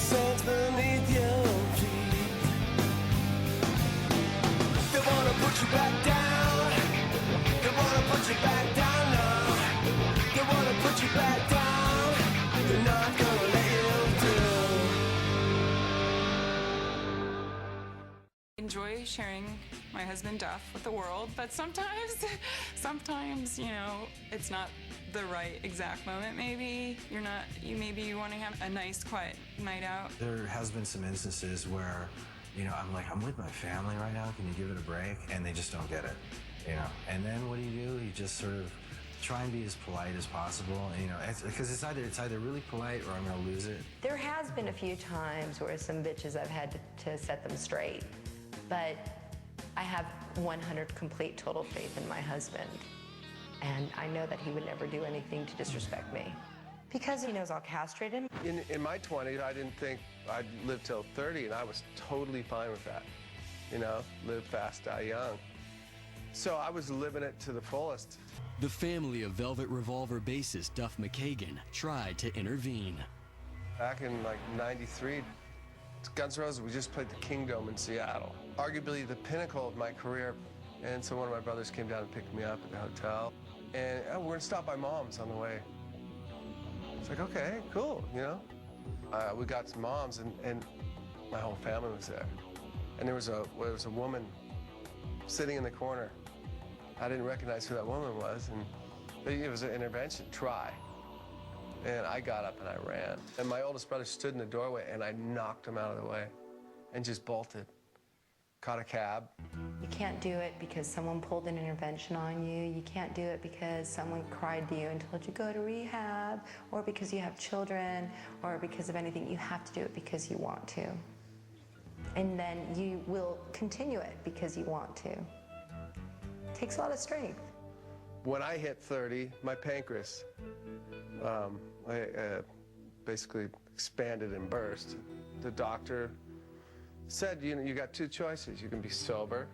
sands beneath your feet. They wanna put you back down. They wanna put you back down now. They wanna put you back down. They're not gonna let you do. Enjoy sharing my husband Duff with the world, but sometimes, you know, it's not the right exact moment. Maybe you want to have a nice, quiet night out. There has been some instances where, you know, I'm like, I'm with my family right now. Can you give it a break? And they just don't get it, you know. And then what do? You just sort of try and be as polite as possible, you know, because it's either really polite or I'm going to lose it. There has been a few times where some bitches I've had to set them straight, but I have 100 complete total faith in my husband. And I know that he would never do anything to disrespect me. Because he knows I'll castrate him. In my 20s, I didn't think I'd live till 30, and I was totally fine with that. You know, live fast, die young. So I was living it to the fullest. The family of Velvet Revolver bassist Duff McKagan tried to intervene. Back in like '93, Guns N' Roses, we just played the Kingdome in Seattle. Arguably the pinnacle of my career. And so one of my brothers came down and picked me up at the hotel. And we're gonna stop by Mom's on the way. It's like, okay, cool, you know? We got to Mom's and my whole family was there. And there was a woman sitting in the corner. I didn't recognize who that woman was, and it was an intervention, try. And I got up and I ran. And my oldest brother stood in the doorway and I knocked him out of the way and just bolted. Caught a cab. You can't do it because someone pulled an intervention on you. You can't do it because someone cried to you and told you go to rehab, or because you have children, or because of anything. You have to do it because you want to. And then you will continue it because you want to. It takes a lot of strength. When I hit 30, my pancreas basically expanded and burst. The doctor said, you know, you got two choices. You can be sober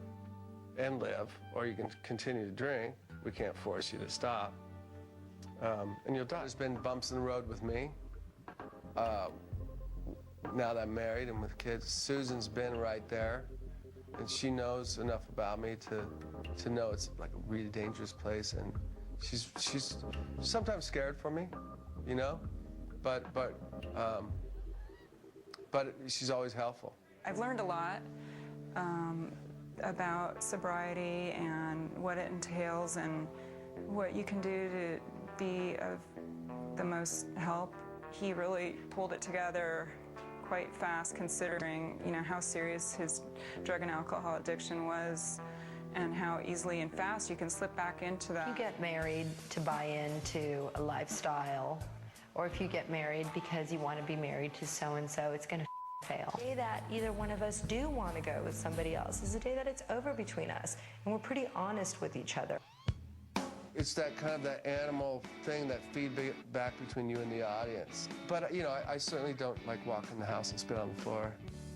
and live, or you can continue to drink. We can't force you to stop. And you'll die. There's been bumps in the road with me. Now that I'm married and with kids, Susan's been right there. And she knows enough about me to know it's like a really dangerous place. And she's sometimes scared for me, you know? But she's always helpful. I've learned a lot about sobriety and what it entails and what you can do to be of the most help. He really pulled it together quite fast, considering, you know, how serious his drug and alcohol addiction was and how easily and fast you can slip back into that. If you get married to buy into a lifestyle, or if you get married because you want to be married to so-and-so, it's going to fail. The day that either one of us do want to go with somebody else is the day that it's over between us, and we're pretty honest with each other. It's that kind of that animal thing, that feedback between you and the audience. But, you know, I certainly don't like walk in the house and spit on the floor.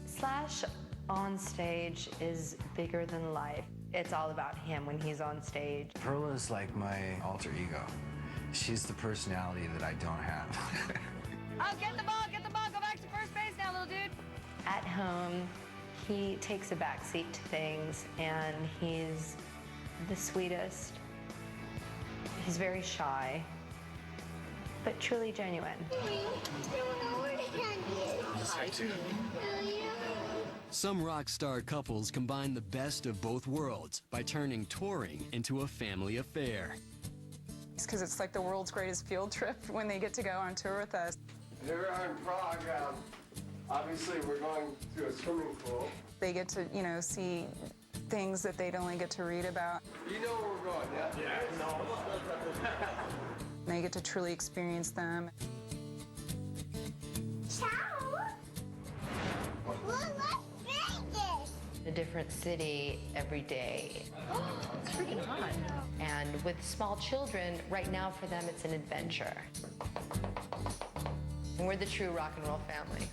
Slash on stage is bigger than life. It's all about him when he's on stage. Perla's like my alter ego. She's the personality that I don't have. Oh, get the ball, go back to first base now, little dude. At home, he takes a backseat to things, and he's the sweetest. He's very shy, but truly genuine. Some rock star couples combine the best of both worlds by turning touring into a family affair. It's because it's like the world's greatest field trip when they get to go on tour with us. Here we are in Prague. Obviously, we're going to a swimming pool. They get to, you know, see things that they'd only get to read about. You know where we're going, yeah? Yeah, no. They get to truly experience them. Ciao. We're Las Vegas. A different city every day. It's freaking hot. And with small children, right now for them it's an adventure. We're the true rock and roll family.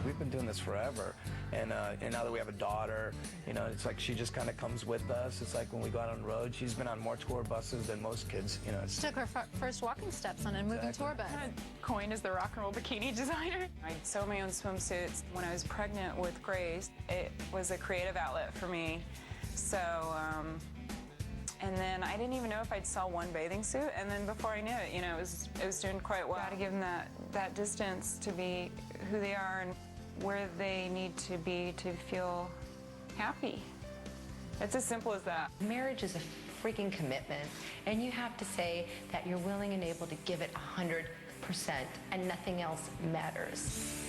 we've been doing this forever. And now that we have a daughter, you know, it's like she just kind of comes with us. It's like when we go out on the road, she's been on more tour buses than most kids, you know. She took her first walking steps on a moving tour bus. Coined as the rock and roll bikini designer. I sewed my own swimsuits. When I was pregnant with Grace, it was a creative outlet for me. So, and then I didn't even know if I'd sell one bathing suit, and then before I knew it, you know, it was doing quite well. Got to give them that distance to be who they are and where they need to be to feel happy. It's as simple as that. Marriage is a freaking commitment, and you have to say that you're willing and able to give it 100%, and nothing else matters.